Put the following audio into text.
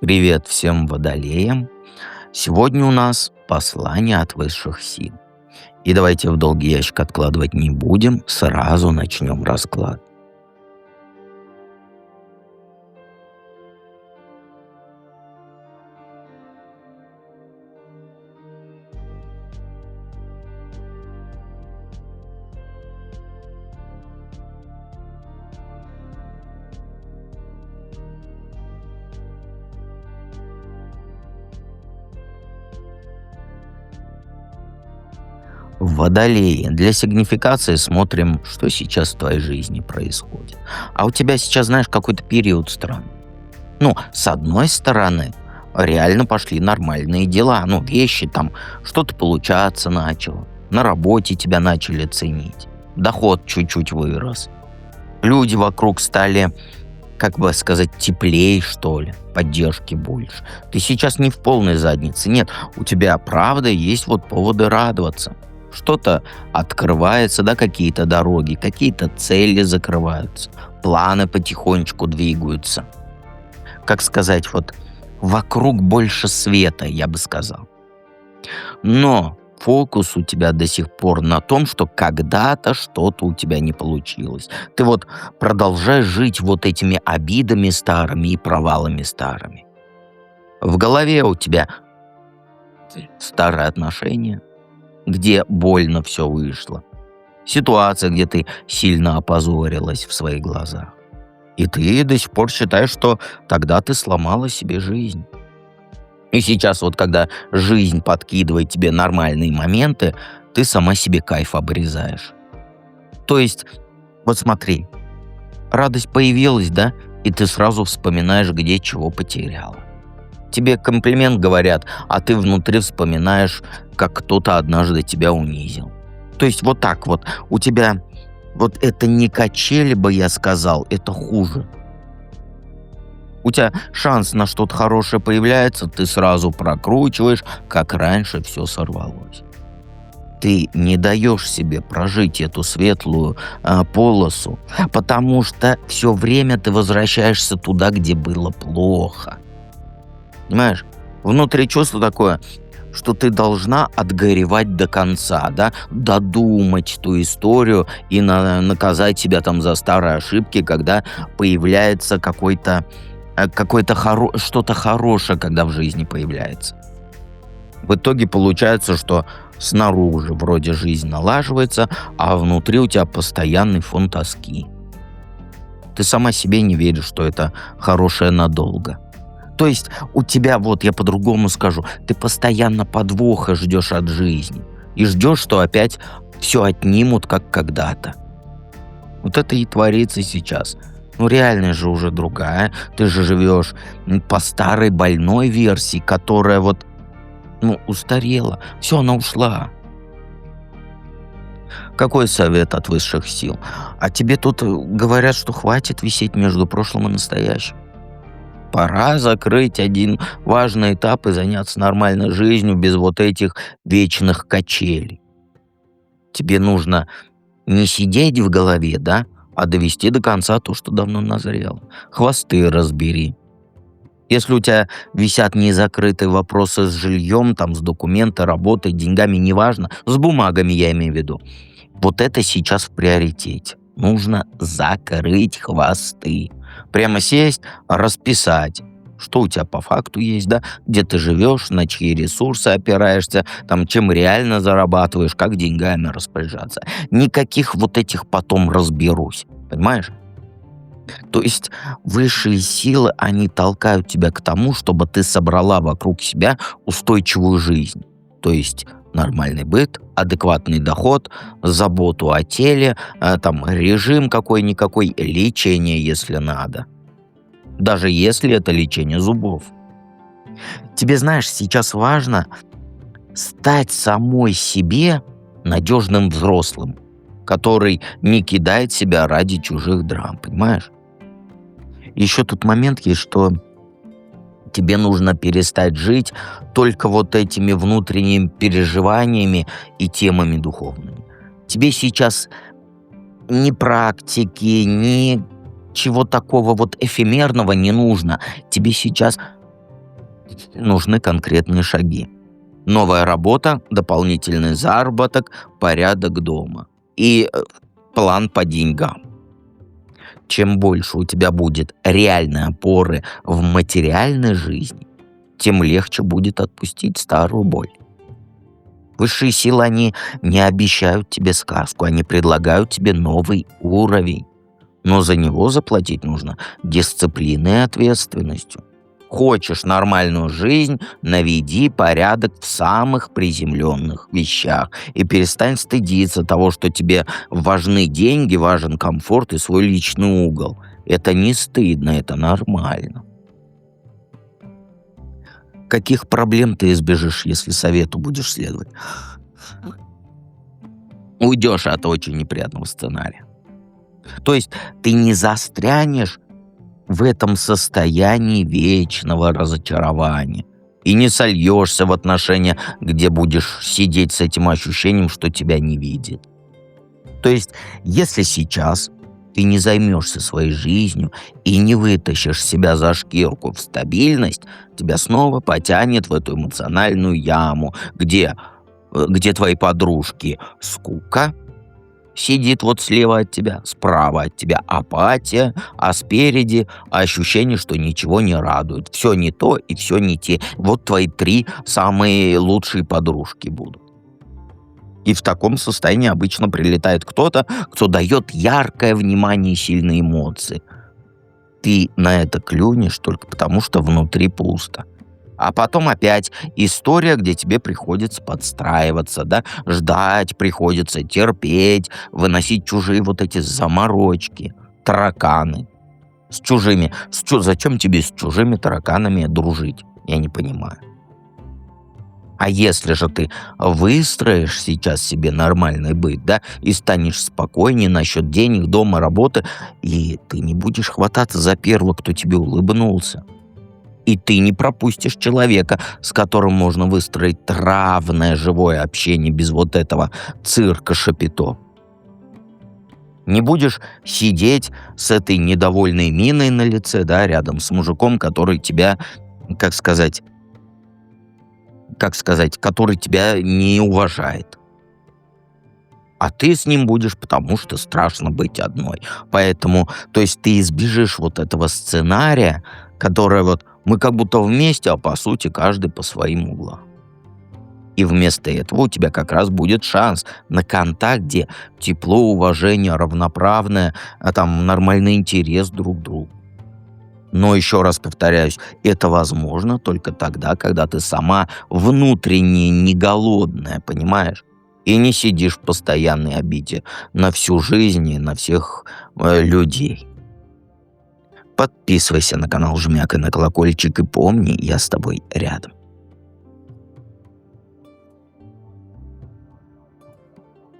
Привет всем водолеям! Сегодня у нас послание от высших сил. И давайте в долгий ящик откладывать не будем, сразу начнем расклад. Водолеи, для сигнификации смотрим, что сейчас в твоей жизни происходит. А у тебя сейчас, знаешь, какой-то период странный. Ну, с одной стороны, реально пошли нормальные дела. Ну, вещи там, что-то получаться начало. На работе тебя начали ценить. Доход чуть-чуть вырос. Люди вокруг стали, как бы сказать, теплее, что ли, поддержки больше. Ты сейчас не в полной заднице, нет, у тебя, правда, есть вот поводы радоваться. Что-то открывается, да, какие-то дороги, какие-то цели закрываются, планы потихонечку двигаются. Как сказать, вот вокруг больше света, я бы сказал. Но фокус у тебя до сих пор на том, что когда-то что-то у тебя не получилось. Ты вот продолжаешь жить вот этими обидами старыми и провалами старыми. В голове у тебя старые отношения, где больно все вышло. Ситуация, где ты сильно опозорилась в своих глазах. И ты до сих пор считаешь, что тогда ты сломала себе жизнь. И сейчас вот, когда жизнь подкидывает тебе нормальные моменты, ты сама себе кайф обрезаешь. То есть, вот смотри, радость появилась, да, и ты сразу вспоминаешь, где чего потеряла. Тебе комплимент говорят, а ты внутри вспоминаешь, как кто-то однажды тебя унизил. То есть вот так вот. У тебя вот это не качели бы я сказал, это хуже. У тебя шанс на что-то хорошее появляется, ты сразу прокручиваешь, как раньше все сорвалось. Ты не даешь себе прожить эту светлую полосу, потому что все время ты возвращаешься туда, где было плохо. Понимаешь? Внутри чувство такое, что ты должна отгоревать до конца, да, додумать ту историю и наказать себя там за старые ошибки, когда появляется что-то хорошее, когда в жизни появляется. В итоге получается, что снаружи вроде жизнь налаживается, а внутри у тебя постоянный фон тоски. Ты сама себе не веришь, что это хорошее надолго. То есть у тебя, вот я по-другому скажу, ты постоянно подвоха ждешь от жизни. И ждешь, что опять все отнимут, как когда-то. Вот это и творится сейчас. Ну реальность же уже другая. Ты же живешь по старой больной версии, которая вот, устарела. Все, она ушла. Какой совет от высших сил? А тебе тут говорят, что хватит висеть между прошлым и настоящим. Пора закрыть один важный этап и заняться нормальной жизнью без вот этих вечных качелей. Тебе нужно не сидеть в голове, да, а довести до конца то, что давно назрело. Хвосты разбери. Если у тебя висят незакрытые вопросы с жильем, там, с документами, работой, деньгами, неважно, с бумагами я имею в виду, вот это сейчас в приоритете. Нужно закрыть хвосты. Прямо сесть, расписать, что у тебя по факту есть, да, где ты живешь, на чьи ресурсы опираешься, там, чем реально зарабатываешь, как деньгами распоряжаться. Никаких вот этих потом разберусь, понимаешь? То есть высшие силы, они толкают тебя к тому, чтобы ты собрала вокруг себя устойчивую жизнь. То есть нормальный быт, адекватный доход, заботу о теле, там режим какой-никакой, лечение, если надо. Даже если это лечение зубов. Тебе, знаешь, сейчас важно стать самой себе надежным взрослым, который не кидает себя ради чужих драм, понимаешь? Еще тут момент есть, что тебе нужно перестать жить только вот этими внутренними переживаниями и темами духовными. Тебе сейчас ни практики, ни чего такого вот эфемерного не нужно. Тебе сейчас нужны конкретные шаги. Новая работа, дополнительный заработок, порядок дома и план по деньгам. Чем больше у тебя будет реальной опоры в материальной жизни, тем легче будет отпустить старую боль. Высшие силы, они не обещают тебе сказку, они предлагают тебе новый уровень. Но за него заплатить нужно дисциплиной и ответственностью. Хочешь нормальную жизнь, наведи порядок в самых приземленных вещах и перестань стыдиться того, что тебе важны деньги, важен комфорт и свой личный угол. Это не стыдно, это нормально. Каких проблем ты избежишь, если совету будешь следовать? Уйдешь от очень неприятного сценария. То есть ты не застрянешь в этом состоянии вечного разочарования и не сольешься в отношения, где будешь сидеть с этим ощущением, что тебя не видит. То есть, если сейчас ты не займешься своей жизнью и не вытащишь себя за шкирку в стабильность, тебя снова потянет в эту эмоциональную яму, где твои подружки скука, сидит вот слева от тебя, справа от тебя апатия, а спереди ощущение, что ничего не радует. Все не то и все не те. Вот твои 3 самые лучшие подружки будут. И в таком состоянии обычно прилетает кто-то, кто дает яркое внимание и сильные эмоции. Ты на это клюнешь только потому, что внутри пусто. А потом опять история, где тебе приходится подстраиваться, да, ждать приходится, терпеть, выносить чужие вот эти заморочки, тараканы. Зачем тебе с чужими тараканами дружить? Я не понимаю. А если же ты выстроишь сейчас себе нормальный быт, да, и станешь спокойнее насчет денег, дома, работы, и ты не будешь хвататься за первого, кто тебе улыбнулся, и ты не пропустишь человека, с которым можно выстроить равное живое общение без вот этого цирка шапито. Не будешь сидеть с этой недовольной миной на лице, да, рядом с мужиком, который тебя, который тебя не уважает. А ты с ним будешь, потому что страшно быть одной. Поэтому, то есть ты избежишь вот этого сценария, который вот мы как будто вместе, а по сути каждый по своим углам. И вместо этого у тебя как раз будет шанс на контакт, где тепло, уважение, равноправное, там нормальный интерес друг к другу. Но еще раз повторяюсь, это возможно только тогда, когда ты сама внутренне не голодная, понимаешь? И не сидишь в постоянной обиде на всю жизнь и на всех людей. Подписывайся на канал, жмякай на колокольчик и помни, я с тобой рядом.